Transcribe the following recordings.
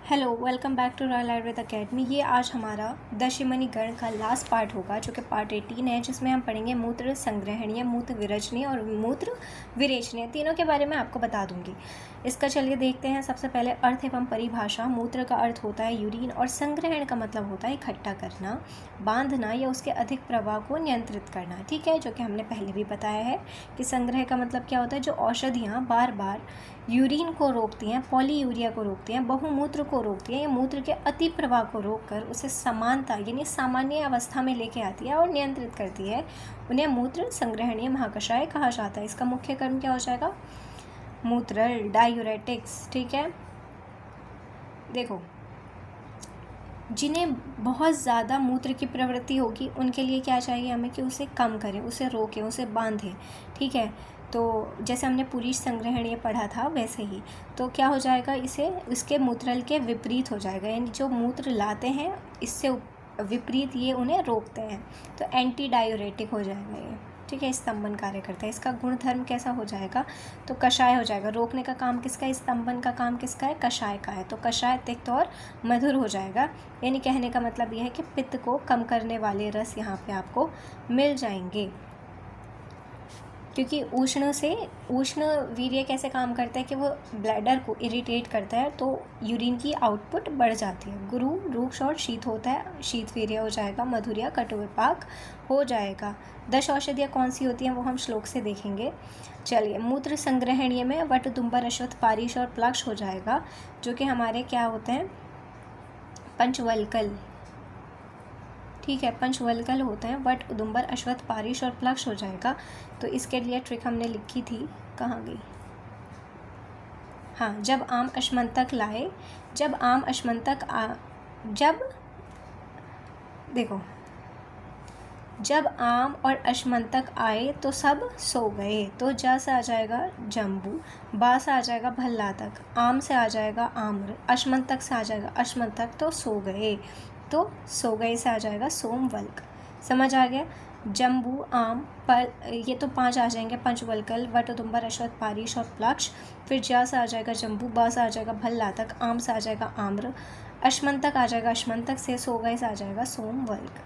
Hello, welcome back to Royal Ayurveda Academy. ये आज हमारा दशमनी गण का लास्ट पार्ट होगा, जो कि पार्ट 18 है, जिसमें हम पढ़ेंगे मूत्र संग्रहणीय, मूत्र विरजनीय और मूत्र विरेचनीय। तीनों के बारे में आपको बता दूंगी। इसका चलिए देखते हैं। सबसे पहले अर्थ एवं परिभाषा। मूत्र का अर्थ होता है यूरिन और संग्रहण का मतलब होता है इकट्ठा करना, बांधना या उसके अधिक प्रवाह को नियंत्रित करना। ठीक है, जो कि हमने पहले भी बताया है कि संग्रह का मतलब क्या होता है। जो औषधियाँ बार बार यूरिन को रोकती हैं, पॉलीयूरिया को रोकती हैं, बहुमूत्र को रोकती हैं या मूत्र के अति प्रवाह को रोककर उसे समानता यानी सामान्य अवस्था में लेके आती है और नियंत्रित करती है, उन्हें मूत्र संग्रहणीय महाकषाय कहा जाता है। इसका मुख्य कर्म क्या हो जाएगा? मूत्रल, डायूरेटिक्स। ठीक है, देखो, जिन्हें बहुत ज़्यादा मूत्र की प्रवृत्ति होगी उनके लिए क्या चाहिए हमें कि उसे कम करें, उसे रोकें, उसे बांधें। ठीक है, तो जैसे हमने पुरीश संग्रहणीय पढ़ा था वैसे ही तो क्या हो जाएगा, इसे इसके मूत्रल के विपरीत हो जाएगा, यानी जो मूत्र लाते हैं इससे विपरीत ये उन्हें रोकते हैं, तो एंटी डायूरेटिक हो जाएगा ये। ठीक है, स्तंभन कार्य करता है। इसका गुणधर्म कैसा हो जाएगा? तो कषाय हो जाएगा। रोकने का काम किसका है? स्तंभन का काम किसका है? कषाय का है। तो कषाय तिक्त और मधुर हो जाएगा, यानी कहने का मतलब यह है कि पित्त को कम करने वाले रस यहाँ पे आपको मिल जाएंगे। क्योंकि उष्ण वीर्य कैसे काम करता है कि वो ब्लैडर को इरिटेट करता है, तो यूरिन की आउटपुट बढ़ जाती है। गुरु रूक्ष और शीत होता है, शीत वीर्य हो जाएगा। मधुरिया कटुविपाक हो जाएगा। 10 औषधियाँ कौन सी होती हैं वो हम श्लोक से देखेंगे। चलिए, मूत्र संग्रहणीय में वट, दुम्बर, अश्वत्थ, पारिश और प्लक्ष हो जाएगा, जो कि हमारे क्या होते हैं? पंचवल्कल। ठीक है, पंचवल्कल होते हैं। वट, उदुम्बर, अश्वत्थ, पारिश और प्लक्ष हो जाएगा। तो इसके लिए ट्रिक हमने लिखी थी, कहाँ गई? हाँ, जब आम अश्मंतक लाए, जब आम अश्मंतक जब आम और अश्मंतक आए तो सब सो गए। तो जा से आ जाएगा जम्बू, बा से आ जाएगा भल्लातक, आम से आ जाएगा आम्र, अश्मंतक से आ जाएगा अश्मंतक, तो सो गए। तो सो गए से आ जाएगा सोमवल्क। समझ आ गया? जम्बू, आम, पर ये तो 5 आ जाएंगे। पंचवल्कल, वट, उदुम्बर, अश्वत्थ, पारिश और प्लक्ष। फिर जा से आ जाएगा जम्बू, बा से आ जाएगा भल्लातक, आम से आ जाएगा आम्र, अश्मंतक आ जाएगा अश्मंतक से, सो गए से आ जाएगा सोमवल्क।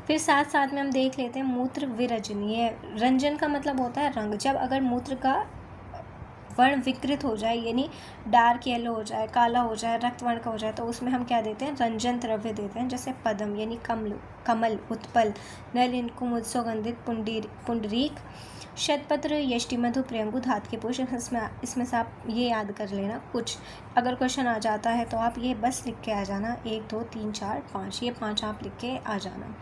फिर साथ साथ में हम देख लेते हैं मूत्र विरजनीय। रंजन का मतलब होता है रंग। जब अगर मूत्र का वर्ण विकृत हो जाए, यानी डार्क येलो हो जाए, काला हो जाए, रक्त वर्ण का हो जाए, तो उसमें हम क्या देते हैं? रंजन द्रव्य देते हैं, जैसे पदम यानी कमल, उत्पल, नलिन, कुमुद, सुगंधित, पुंडरीक, शतपत्र, यष्टि, मधु, प्रियंगु, धात के पुष्प। इसमें से आप ये याद कर लेना कुछ। अगर क्वेश्चन आ जाता है तो आप ये बस लिख के आ जाना, 1 2 3 4 5, ये 5 आप लिख के आ जाना।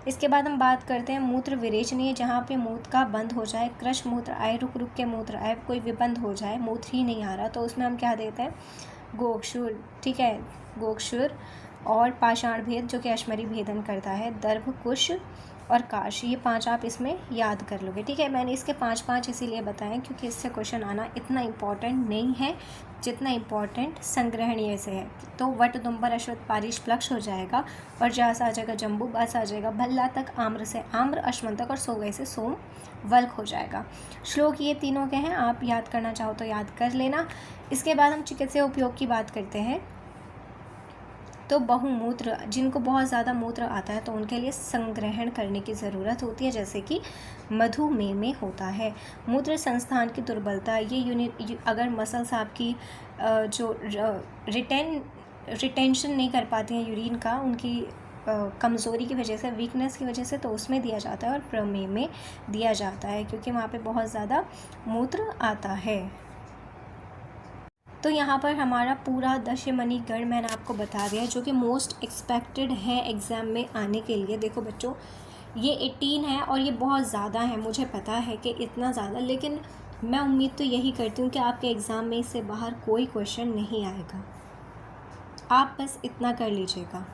इसके बाद हम बात करते हैं मूत्र विरेचनीय, जहाँ पे मूत्र का बंद हो जाए, क्रश मूत्र आए, रुक रुक के मूत्र आए, कोई विबंध हो जाए, मूत्र ही नहीं आ रहा, तो उसमें हम क्या देते हैं? गोक्षुर। ठीक है, गोक्षुर और पाषाण भेद, जो कि अश्मरी भेदन करता है, दर्भ, कुश और काश। ये 5 आप इसमें याद कर लोगे। ठीक है, मैंने इसके 5 इसीलिए बताएं क्योंकि इससे क्वेश्चन आना इतना इम्पॉर्टेंट नहीं है जितना इम्पॉर्टेंट संग्रहणीय से है। तो वट, दुम्बर, अश्वत्थ, पारिश, प्लक्ष हो जाएगा, और जा से आ जाएगा जम्बू, बा से आ जाएगा भल्लातक, आम्र से आम्र, अश्मंतक और सोगय से सोम वल्क हो जाएगा। श्लोक ये तीनों के हैं, आप याद करना चाहो तो याद कर लेना। इसके बाद हम चिकित्सीय उपयोग की बात करते हैं। तो बहुमूत्र, जिनको बहुत ज़्यादा मूत्र आता है तो उनके लिए संग्रहण करने की ज़रूरत होती है, जैसे कि मधुमेह में होता है। मूत्र संस्थान की दुर्बलता, ये अगर मसल्स आपकी जो रिटेंशन नहीं कर पाती हैं यूरिन का, उनकी कमज़ोरी की वजह से, वीकनेस की वजह से, तो उसमें दिया जाता है, और प्रमेह में दिया जाता है क्योंकि वहाँ पे बहुत ज़्यादा मूत्र आता है। तो यहाँ पर हमारा पूरा दशमनी गण मैंने आपको बता दिया, जो कि मोस्ट एक्सपेक्टेड है एग्ज़ाम में आने के लिए। देखो बच्चों, ये 18 है और ये बहुत ज़्यादा है, मुझे पता है कि इतना ज़्यादा, लेकिन मैं उम्मीद तो यही करती हूँ कि आपके एग्ज़ाम में इससे बाहर कोई क्वेश्चन नहीं आएगा। आप बस इतना कर लीजिएगा।